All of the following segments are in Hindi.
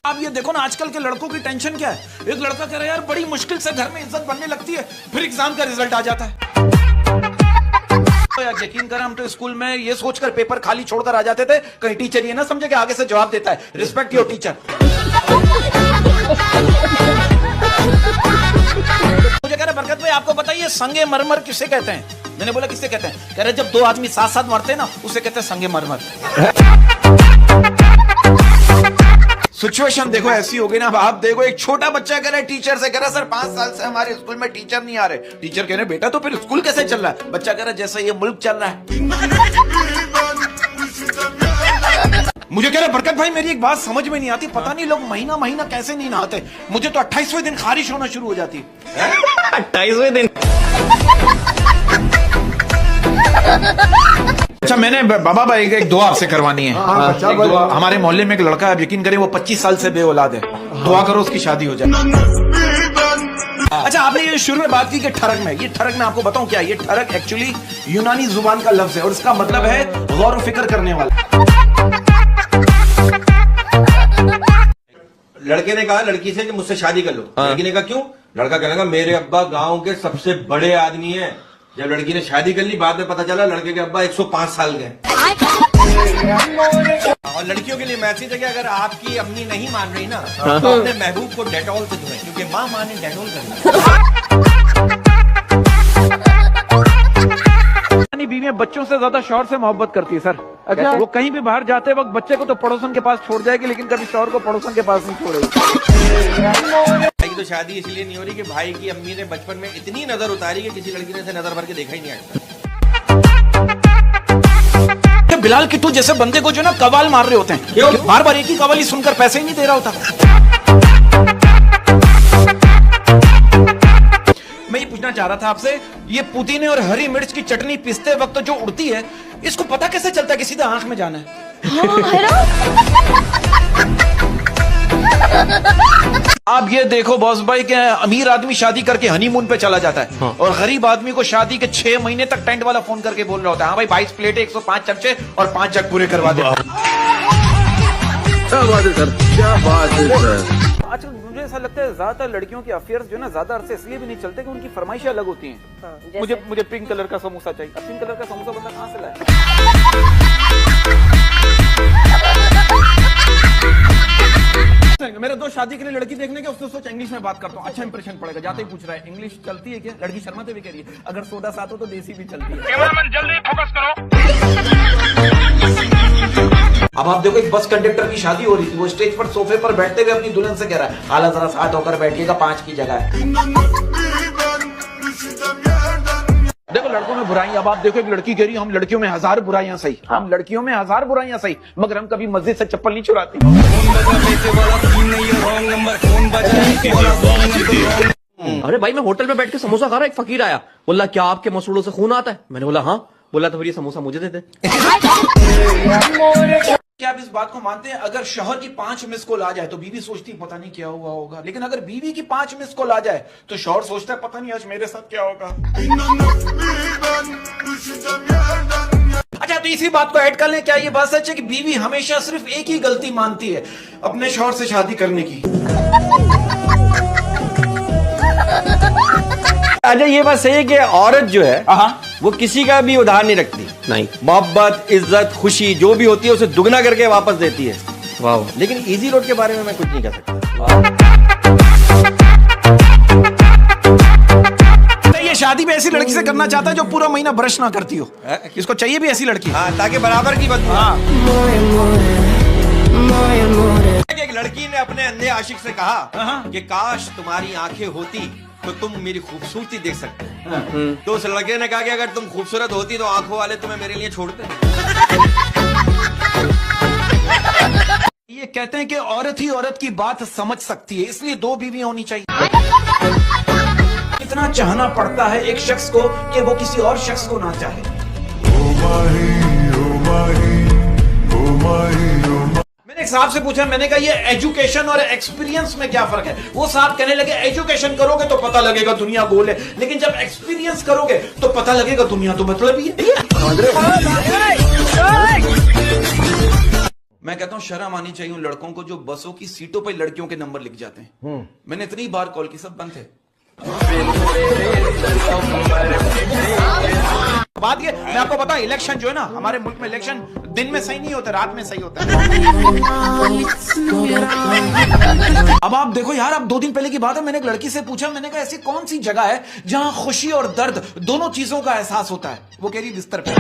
आप ये देखो ना आजकल के लड़कों की टेंशन क्या है। एक लड़का कह रहा है यार बड़ी मुश्किल से घर में इज्जत बनने लगती है, फिर एग्जाम का रिजल्ट आ जाता है। तो यार यकीन करें हम तो स्कूल में ये सोचकर पेपर खाली छोड़कर आ जाते थे कहीं टीचर ये ना समझे कि आगे से जवाब देता है रिस्पेक्ट योर टीचर। मुझे कह रहे बरकत भाई आपको बताइए संगे मरमर किसे कहते हैं? मैंने बोला किससे कहते हैं? कह रहे जब दो आदमी साथ साथ मरते हैं ना उसे कहते हैं संगे मरमर। सिचुएशन देखो ऐसी हो गई ना। आप देखो एक छोटा बच्चा कह रहा है टीचर से, कह रहा है सर 5 साल से हमारे स्कूल में टीचर नहीं आ रहे। टीचर कह रहे बेटा तो फिर स्कूल कैसे चल रहा है? बच्चा कह रहा है जैसे ये मुल्क चल रहा है। मुझे कह रहे बरकत भाई मेरी एक बात समझ में नहीं आती, पता नहीं लोग महीना महीना कैसे नहीं नहाते। मुझे तो 28वें दिन खारिश होना शुरू हो जाती है। 28वें दिन? अच्छा मैंने बाबा भाई एक दुआ आपसे करवानी है। एक दुआ। हमारे मोहल्ले में एक लड़का है, यकीन करें वो 25 साल से बेऔलाद है। दुआ करो उसकी शादी हो जाए। अच्छा आपने ये शुरू में बात की कि ठरक में, ये ठरक मैं आपको बताऊं क्या, ये ठरक एक्चुअली यूनानी जुबान का लफ्ज है और इसका मतलब है गौर फिक्र करने वाला। लड़के ने कहा लड़की से कि मुझसे शादी कर लो। लड़की ने कहा क्यों? लड़का कहने लगा मेरे अब्बा गांव के सबसे बड़े आदमी हैं। जब लड़की ने शादी कर ली बाद में पता चला लड़के के अब्बा 105 साल के। और लड़कियों के लिए मैसेज है कि अगर आपकी अम्मी नहीं मान रही ना तो अपने महबूब को डेटॉल से धोएं, क्योंकि माँ माने डेटॉल करना। बीवियां बच्चों से ज्यादा शौहर से मोहब्बत करती है सर। अच्छा वो कहीं भी बाहर जाते वक्त बच्चे को तो पड़ोसन के पास छोड़ जाएगी लेकिन कभी शौहर को पड़ोसन के पास नहीं छोड़ेगी। भाई की तो शादी इसलिए नहीं हो रही कि भाई की अम्मी ने बचपन में इतनी नजर उतारी कि किसी लड़की ने नजर भर के देखा ही नहीं आता। बिलाल किट्टू जैसे बंदे को जो ना कवाल मार रहे होते हैं, बार बार एक ही कवाल ही सुनकर पैसे ही नहीं दे रहा होता। मैं ये पूछना चाह रहा था आपसे, ये पुदीने और हरी मिर्च की चटनी पीसते वक्त जो उड़ती है इसको पता कैसे चलता है कि सीधा आंख में जाना है? आप ये देखो बॉस भाई के अमीर आदमी शादी करके हनीमून पे चला जाता है और गरीब आदमी को शादी के 6 महीने तक टेंट वाला फोन करके बोल रहा होता है हाँ भाई 22 प्लेटें 105 चमचे और 5 जग पूरे करवा दे। क्या बात है सर, क्या बात है सर। आजकल मुझे ऐसा लगता है ज्यादातर लड़कियों के अफेयर्स जो है ना ज्यादा अरसे इसलिए भी नहीं चलते कि उनकी फरमाइशें अलग होती हैं। मुझे पिंक कलर का समोसा चाहिए। अब पिंक कलर का समोसा बंदा कहाँ से लाए? मेरे दोस्त शादी के लिए लड़की देखने के उससे सोच इंग्लिश में बात करता हूँ, अच्छा इंप्रेशन पड़ेगा। जाते ही पूछ रहा है इंग्लिश चलती है क्या? लड़की शर्माते भी कह रही है अगर सोडा साथ हो तो देसी भी चलती है। जल्दी फोकस करो। अब आप देखो एक बस कंडक्टर की शादी हो रही थी, वो स्टेज पर सोफे पर बैठते हुए अपनी दुल्हन से कह रहा है हाला जरा साथ होकर बैठिएगा 5 की जगह है। देखो लड़कों में बुराई। अब आप देखो एक लड़की कह रही है हम लड़कियों में 1000 बुराइयां सही, हम लड़कियों में 1000 बुराइयां सही मगर हम कभी मस्जिद से चप्पल नहीं चुराते। अरे भाई मैं होटल में बैठ के समोसा खा रहा, एक फकीर आया, बोला क्या आपके मसूड़ों से खून आता है? मैंने बोला हाँ। बोला तो फिर ये समोसा मुझे दे दे। क्या आप इस बात को मानते हैं अगर शौहर की 5 मिस कॉल आ जाए तो बीवी सोचती पता नहीं क्या हुआ होगा, लेकिन अगर बीवी की 5 मिस कॉल आ जाए तो शौहर सोचता है पता नहीं आज मेरे साथ क्या होगा। अच्छा तो इसी बात को ऐड कर लें, क्या ये बात सच है कि बीवी हमेशा सिर्फ एक ही गलती मानती है अपने शौहर से शादी करने की? अच्छा ये बात सही है कि औरत जो है वो किसी का भी उधार नहीं रखती। नहीं, मोहब्बत इज्जत खुशी जो भी होती है उसे दुगना करके वापस देती है। वाह। लेकिन इजी रोड के बारे में मैं कुछ नहीं कह सकता। ये शादी भी ऐसी लड़की से करना चाहता है जो पूरा महीना ब्रश ना करती हो। इसको चाहिए भी ऐसी लड़की। हाँ, ताकि बराबर की बदबू। एक लड़की ने अपने अंधे आशिक से कहा कि काश तुम्हारी आंखें होती तो तुम मेरी खूबसूरती देख सकते। तो उस लड़के ने कहा कि अगर तुम खूबसूरत होती तो आंखों वाले तुम्हें मेरे लिए छोड़ते। ये कहते हैं कि औरत ही औरत की बात समझ सकती है, इसलिए 2 बीवियां होनी चाहिए। इतना चाहना पड़ता है एक शख्स को कि वो किसी और शख्स को ना चाहे। मैंने एक साहब से पूछा, मैंने कहा ये एजुकेशन और एक्सपीरियंस में क्या फर्क है? वो साहब कहने लगे एजुकेशन करोगे तो पता लगेगा दुनिया गोल है, लेकिन जब एक्सपीरियंस करोगे तो पता लगेगा दुनिया तो मतलब ही है। मैं कहता हूँ शर्म आनी चाहिए उन लड़कों को जो बसों की सीटों पर लड़कियों के नंबर लिख जाते हैं। मैंने इतनी बार कॉल की, सब बंद थे। बात ये, मैं आपको बताऊं, इलेक्शन जो है ना, हमारे मुल्क में इलेक्शन दिन में सही नहीं होता, रात में सही होता है। अब आप देखो यार, अब 2 दिन पहले की बात है, मैंने एक लड़की से पूछा, मैंने कहा ऐसी कौन सी जगह है जहां खुशी और दर्द दोनों चीजों का एहसास होता है? वो कह रही बिस्तर पे।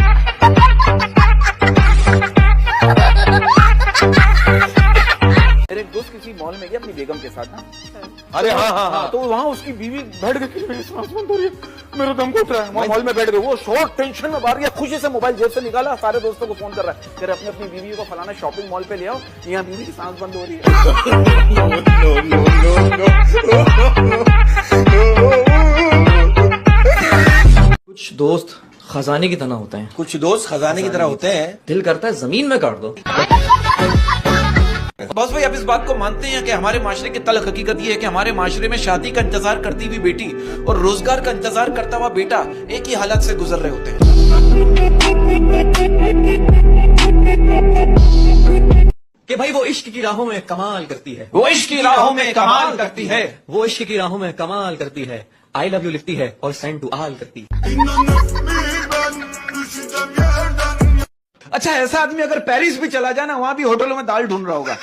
मेरे दोस्त किसी मॉल में गया अपनी बेगम के साथ ना, अरे हाँ, तो वहाँ उसकी बीवी बैठ गई, मेरी सांस बंद हो रही है, मेरा दम घुट रहा है, वहाँ मॉल में बैठ गई, वो शॉर्ट टेंशन में बाहर गया, खुशी से मोबाइल जेब से निकाला, सारे दोस्तों को फोन कर रहा है, कह रहे अपनी बीवी को फलाना शॉपिंग मॉल पे ले आओ, यहाँ बीवी की सांस बंद हो रही है। कुछ दोस्त खजाने की तरह होते हैं, कुछ दोस्त खजाने की तरह होते हैं। दिल करता है जमीन में काट दो। बस भाई, आप इस बात को मानते हैं कि हमारे माशरे की तल्ख हकीकत ये है कि हमारे माशरे में शादी का इंतजार करती हुई बेटी और रोजगार का इंतजार करता हुआ बेटा एक ही हालत से गुजर रहे होते हैं। कि भाई वो इश्क की राहों में कमाल करती है, वो इश्क की राहों में कमाल करती है, वो इश्क की राहों में कमाल करती है, आई लव यू लिखती है और सेंड टू आल करती है। अच्छा, ऐसा आदमी अगर पेरिस भी चला जाए ना, वहां भी होटलों में दाल ढूंढ रहा होगा।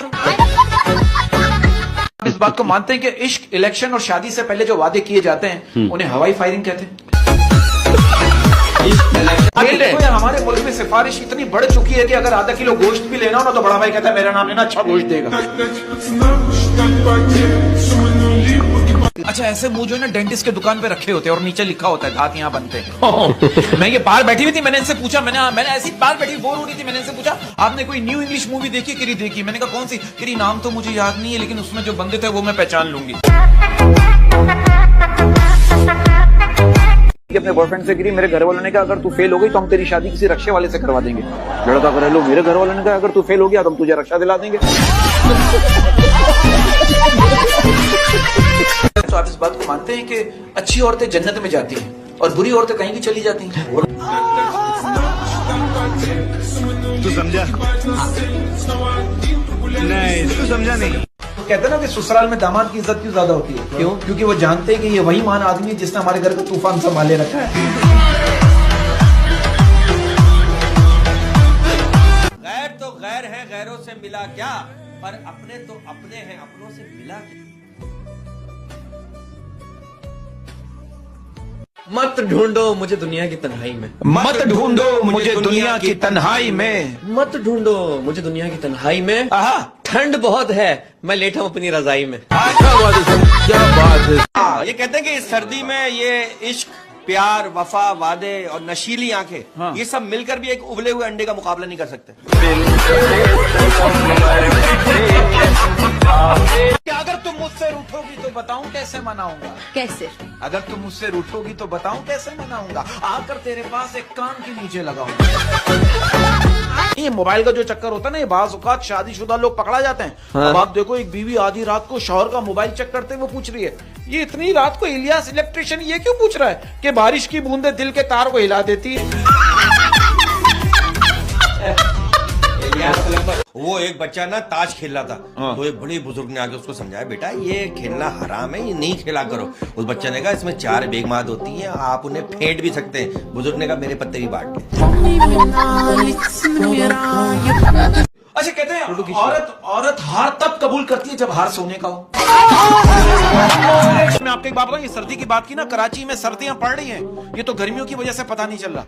आप इस बात को मानते हैं कि इश्क, इलेक्शन और शादी से पहले जो वादे किए जाते हैं उन्हें हवाई फायरिंग कहते हैं? देखो यार, हमारे मुल्क में सिफारिश इतनी बढ़ चुकी है कि अगर आधा किलो गोश्त भी लेना हो ना, तो बड़ा भाई कहता है मेरा नाम लेना, अच्छा गोश्त देगा। अच्छा, ऐसे मुंह जो है ना डेंटिस्ट के दुकान पे रखे होते हैं और नीचे लिखा होता है दांत यहाँ बनते हैं। मैं ये बाहर बैठी हुई थी, मैंने इनसे पूछा, मैंने ऐसी बाहर बैठी बोर हो रही थी, मैंने इनसे पूछा आपने कोई न्यू इंग्लिश मूवी देखी? किरी देखी। मैंने कहा कौन सी? किरी नाम तो मुझे याद नहीं है, लेकिन उसमें जो बंदे थे वो मैं पहचान लूंगी। अपने बॉयफ्रेंड से गिरी, मेरे घर वालों ने कहा अगर तू फेल हो गई तो हम तेरी शादी किसी रक्षा वाले से करवा देंगे। लड़का कर लो, मेरे घर वालों ने कहा अगर तू फेल हो गया तो हम तुझे रक्षा दिला देंगे। तो आप इस बात को मानते हैं कि अच्छी औरतें जन्नत में जाती हैं और बुरी औरतें कहीं भी चली जाती हैं? तू समझा? नहीं, तू समझा नहीं। तो कहते हैं ना कि ससुराल में दामाद की इज्जत क्यों ज्यादा होती है? क्यों? क्योंकि वो जानते हैं कि ये वही मान आदमी है जिसने हमारे घर का तूफान संभाले रखा है। गैर तो गैर है, गैरों से मिला क्या, पर अपने तो अपने हैं, अपनों से मिला क्या। मत ढूंढो मुझे दुनिया की तन्हाई में, मत ढूंढो मुझे दुनिया की तन्हाई में, मत ढूंढो मुझे दुनिया की तन्हाई में, आहा, ठंड बहुत है मैं लेटा हूं अपनी रजाई में। क्या बात है। ये कहते हैं कि इस सर्दी में ये इश्क, प्यार, वफा, वादे और नशीली आंखें, ये सब मिलकर भी एक उबले हुए अंडे का मुकाबला नहीं कर सकते। अगर तुम मुझसे रूठोगी तो बताऊं कैसे मनाऊंगा? कैसे? अगर तुम मुझसे रूठोगी तो बताऊं कैसे मनाऊंगा? आकर तेरे पास एक कान के नीचे लगाऊंगा। ये मोबाइल का जो चक्कर होता है ना, ये बाज़ औक़ात शादीशुदा लोग पकड़ा जाते हैं। अब आप देखो, एक बीवी आधी रात को शौहर का मोबाइल चेक करते हुए पूछ रही है, ये इतनी रात को इलियास इलेक्ट्रिशियन ये क्यों पूछ रहा है कि बारिश की बूंदे दिल के तार को हिला देती है? वो एक बच्चा ना ताश खेल रहा था, तो एक बड़े बुजुर्ग ने आके उसको समझाया, बेटा ये खेलना हराम है, ये नहीं खेला करो। उस बच्चे ने कहा इसमें 4 बेगमात होती हैं, आप उन्हें फेंट भी सकते हैं। बुजुर्ग ने कहा मेरे पत्ते भी बांट ले। अच्छा, कहते हैं औरत हार तब कबूल करती है जब हार सोने का हो। मैं आपको एक बात बताऊं, ये सर्दी की बात की ना, कराची में सर्दियां पड़ रही हैं, ये तो गर्मियों की वजह से पता नहीं चल रहा।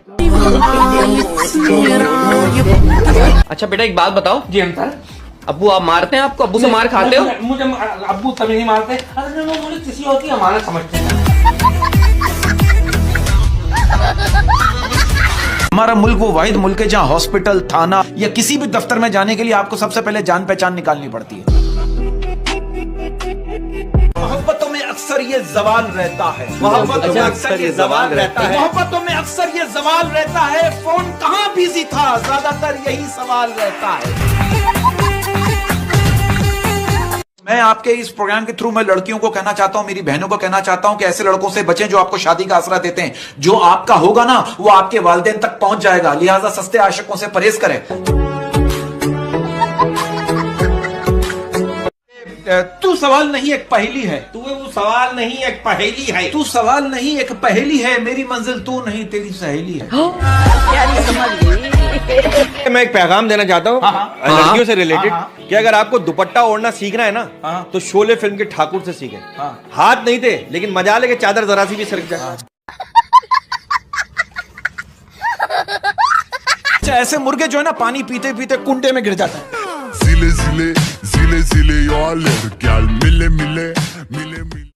अच्छा बेटा एक बात बताओ। जी अंकल। अब्बू आप मारते हैं आपको? अब्बू से मार खाते हो? मुझे अब्बू तभी नहीं मारते, अरे मुझे किसी होती है हमारा समझते हैं। हमारा मुल्क वो वाहिद मुल्क है जहां हॉस्पिटल, थाना या किसी भी दफ्तर में जाने के लिए आपको सबसे पहले जान पहचान निकालनी पड़ती है। मोहब्बतों में अक्सर ये सवाल रहता है, मोहब्बतों में अक्सर ये सवाल रहता है, मोहब्बतों में अक्सर ये सवाल रहता है, फोन कहाँ बिजी था, ज्यादातर यही सवाल रहता है। मैं आपके इस प्रोग्राम के थ्रू मैं लड़कियों को कहना चाहता हूं, मेरी बहनों को कहना चाहता हूं कि ऐसे लड़कों से बचें जो आपको शादी का आसरा देते हैं। जो आपका होगा ना वो आपके वालिदैन तक पहुंच जाएगा, लिहाजा सस्ते आशिकों से परहेज करें। तू सवाल नहीं एक पहेली है, तू वो सवाल नहीं एक पहेली है। तू सवाल नहीं एक पहेली है, मेरी मंजिल तू नहीं तेरी सहेली है। मैं एक पैगाम देना चाहता हूँ लड़कियों से रिलेटेड कि अगर आपको दुपट्टा ओढ़ना सीखना है ना तो शोले फिल्म के ठाकुर से सीखें। हाथ नहीं थे लेकिन मजा लेके चादर जरा सी भी सरक जाए। अच्छा, ऐसे मुर्गे जो है ना पानी पीते पीते कुंडे में गिर जाते हैं। Zile, zile, zile, zile, eu alerg, chiar mile, mile, mile, mile.